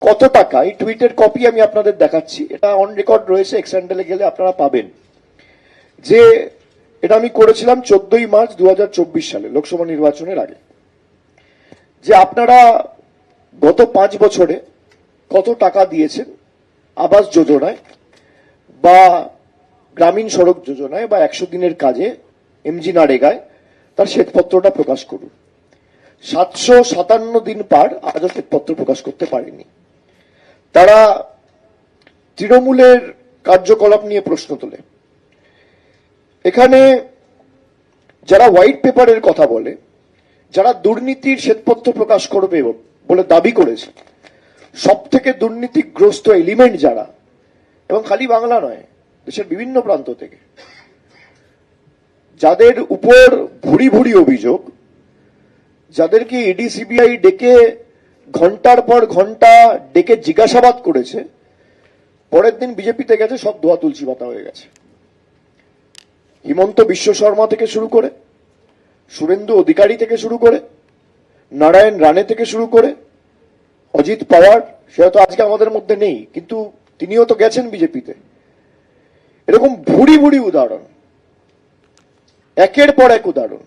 কত টাকা, এই টুইটের কপি আমি আপনাদের দেখাচ্ছি, এটা অন রেকর্ড রয়েছে, এক্স হ্যান্ডেলে গেলে আপনারা পাবেন, যে এটা আমি করেছিলাম 14ই মার্চ 2024 সালে লোকসভা নির্বাচনের আগে, যে আপনারা গত 5 বছরে কত টাকা দিয়েছেন আবাস যোজনায় বা গ্রামীণ সড়ক যোজনায় বা 100 দিনের কাজে, এমজি নারেগায়, তার শ্বেতপত্রটা প্রকাশ করুন। 757 দিন পার আজও শ্বেতপত্র প্রকাশ করতে পারেনি। তারা তৃণমূলের কার্যকলাপ নিয়ে প্রশ্ন তোলে। এখানে যারা হোয়াইট পেপারের কথা বলে, যারা দুর্নীতির শ্বেতপত্র প্রকাশ করবে বলে দাবি করেছে, সব থেকে দুর্নীতিগ্রস্ত এলিমেন্ট যারা, এবং খালি বাংলা নয়, দেশের বিভিন্ন প্রান্ত থেকে, যাদের উপর ভুরি ভুরি অভিযোগ, যাদেরকে ইডি সিবিআই ডেকে ঘন্টার পর ঘন্টা ডেকে জিজ্ঞাসাবাদ করেছে, পরের দিন বিজেপিতে গেছে, সব ধোয়া তুলসী পাতা হয়ে গেছে। হিমন্ত বিশ্ব শর্মা থেকে শুরু করে, শুভেন্দু অধিকারী থেকে শুরু করে, নারায়ণ রানে থেকে শুরু করে, অজিত পাওয়ার, সে হয়তো আজকে আমাদের মধ্যে নেই, কিন্তু তিনিও তো গেছেন বিজেপিতে। এরকম ভুরি ভুরি উদাহরণ, একের পর এক উদাহরণ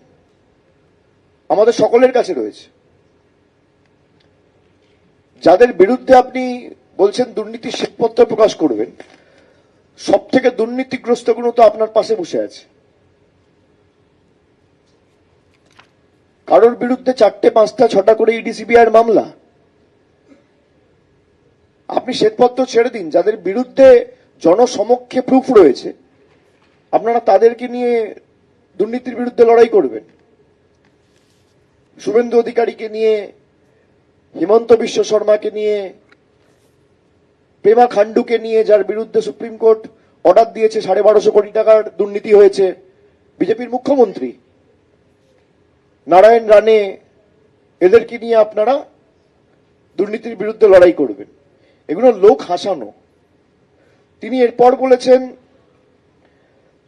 আমাদের সকলের কাছে রয়েছে। যাদের বিরুদ্ধে আপনি বলছেন দুর্নীতির শ্বেতপত্র প্রকাশ করবেন, সব থেকে দুর্নীতিগ্রস্ত গুলো তো আপনার পাশে বসে আছে। কারোর বিরুদ্ধে 4টে 5টা 6টা করে ইডি সিবিআই মামলা। আপনি শ্বেতপত্র ছেড়ে দিন, যাদের বিরুদ্ধে জনসমক্ষে প্রুফ রয়েছে, আপনারা তাদেরকে নিয়ে দুর্নীতির বিরুদ্ধে লড়াই করবেন। শুভেন্দু অধিকারীকে নিয়ে, হিমন্ত বিশ্ব শর্মাকে নিয়ে, পেমা খান্ডুকে নিয়ে, যার বিরুদ্ধে সুপ্রিম কোর্ট অর্ডার দিয়েছে 1250 কোটি টাকার দুর্নীতি হয়েছে, বিজেপির মুখ্যমন্ত্রী নারায়ণ রানে, এদেরকে নিয়ে আপনারা দুর্নীতির বিরুদ্ধে লড়াই করবেন। এগুলো লোক হাসানো। তিনি এরপর বলেছেন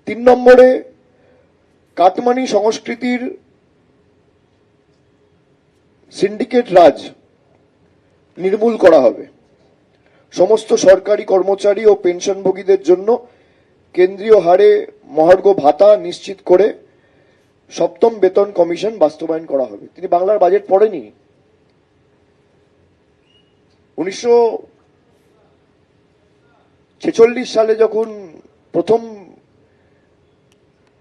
3 নম্বরে, কাটমানি সংস্কৃতির সিন্ডিকেট রাজ নির্মূল করা হবে। সমস্ত সরকারি কর্মচারী ও পেনশনভোগীদের জন্য কেন্দ্রীয় হারে মহার্ঘ ভাতা নিশ্চিত করে 7ম বেতন কমিশন বাস্তবায়ন করা হবে। তিনি বাংলার বাজেট পড়েনি। 1946 সালে যখন প্রথম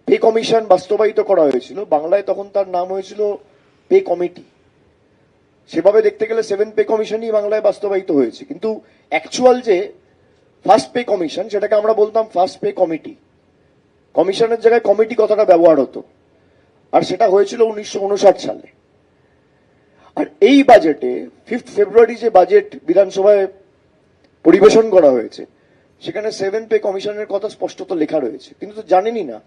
পে কমিশন বাস্তবায়িত করা হয়েছিল বাংলায়, তখন তার নাম হয়েছিল পে কমিটি। সেভাবে দেখতে গেলে 7 পে কমিশনই বাংলায় বাস্তবায়িত হয়েছে, কিন্তু অ্যাকচুয়াল যে ফার্স্ট পে কমিশন, সেটাকে আমরা বলতাম ফার্স্ট পে কমিটি। কমিশনের জায়গায় কমিটি কথাটা ব্যবহার হতো, আর সেটা হয়েছিল 1959 সালে। আর এই বাজেটে 5 ফেব্রুয়ারি যে বাজেট বিধানসভায় পরিবেশন করা হয়েছে, সেখানে 7 পে কমিশনের কথা স্পষ্টত লেখা রয়েছে। কিন্তু তো জানেনই না,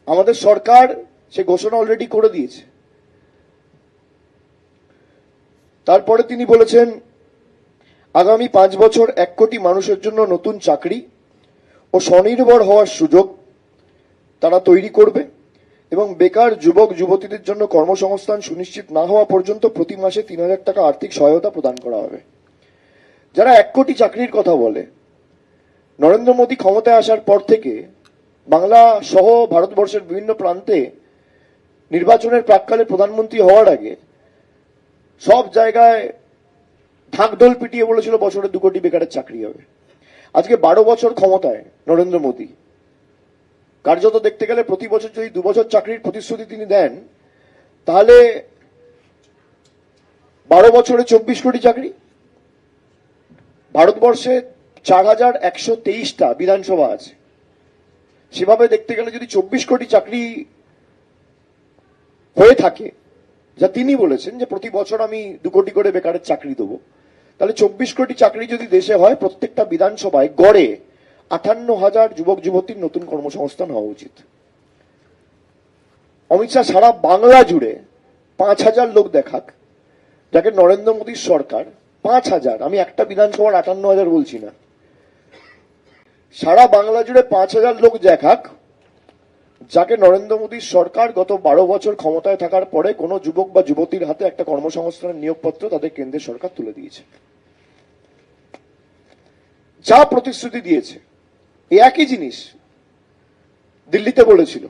আমাদের সরকার সে ঘোষণা অলরেডি করে দিয়েছে। তারপরে তিনি বলেছেন, আগামী 5 বছর 1 কোটি মানুষের জন্য নতুন চাকরি ও স্বনির্ভর হওয়ার সুযোগ তারা তৈরি করবে, এবং বেকার যুবক যুবতীদের জন্য কর্মসংস্থান সুনিশ্চিত না হওয়া পর্যন্ত প্রতি মাসে 3000 টাকা আর্থিক সহায়তা প্রদান করা হবে। যারা 1 কোটি চাকরির কথা বলে, নরেন্দ্র মোদী ক্ষমতায় আসার পর থেকে বাংলা সহ ভারতবর্ষের বিভিন্ন প্রান্তে নির্বাচনের প্রাক্কালে প্রধানমন্ত্রী হওয়ার আগে সব জায়গায় ঢাকঢোল পিটিয়ে বলেছিল বছরে 2 কোটি বেকারের চাকরি হবে। আজকে 12 বছর ক্ষমতায় নরেন্দ্র মোদী, কার্যত দেখতে গেলে প্রতি বছর যদি 2 বছর চাকরির প্রতিশ্রুতি তিনি দেন, তাহলে 12 বছরে 24 কোটি চাকরি। ভারতবর্ষে 4123টা বিধানসভা আছে, সেভাবে দেখতে গেলে যদি 24 কোটি চাকরি হয়ে থাকে, যা তিনি বলেছেন যে প্রতি বছর আমি 2 কোটি করে বেকারের চাকরি দেবো, তাহলে 24 কোটি চাকরি যদি দেশে হয়, প্রত্যেকটা বিধানসভায় গড়ে 58,000 যুবক যুবতীর নতুন কর্মসংস্থান হওয়া উচিত। অমিত শাহ সারা বাংলা জুড়ে 5,000 লোক দেখাক, যাকে নরেন্দ্র মোদীর সরকার 5,000, আমি একটা বিধানসভার 58,000 বলছি না, সারা বাংলা জুড়ে 5,000 লোক দেখাক, যাকে নরেন্দ্র মোদীর সরকার গত 12 বছর ক্ষমতায় থাকার পরে কোনো যুবক বা যুবতীর হাতে একটা কর্মসংস্থানের নিয়োগপত্র তাদের কেন্দ্রের সরকার তুলে দিয়েছে। যা প্রতিশ্রুতি দিয়েছে এই একই জিনিস দিল্লিতে বলেছিল,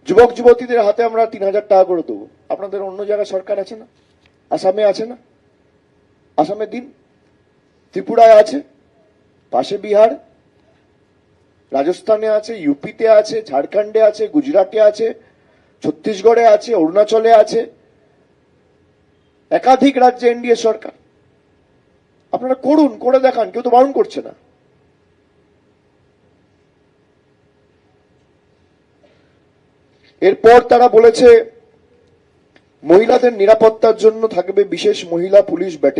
যুবক যুবতীদের হাতে আমরা 3,000 টাকা করে দেবো। আপনাদের অন্য জায়গায় সরকার আছে না? আসামে আছে না? আসামে দিন, ত্রিপুরায় আছে, পাশে বিহার, রাজস্থানে আছে, ইউপিতে আছে, ঝাড়খণ্ডে আছে, গুজরাটে আছে, ছত্তিশগড়ে আছে, অরুণাচলে আছে, একাধিক রাজ্যে এনডিএ সরকার। আপনারা করুন, করে দেখান, কেউ তো বারণ করছে না। এরপর তারা বলেছে মহিলাদের নিরাপত্তার জন্য থাকবে বিশেষ মহিলা পুলিশ ব্যাটালিয়ন।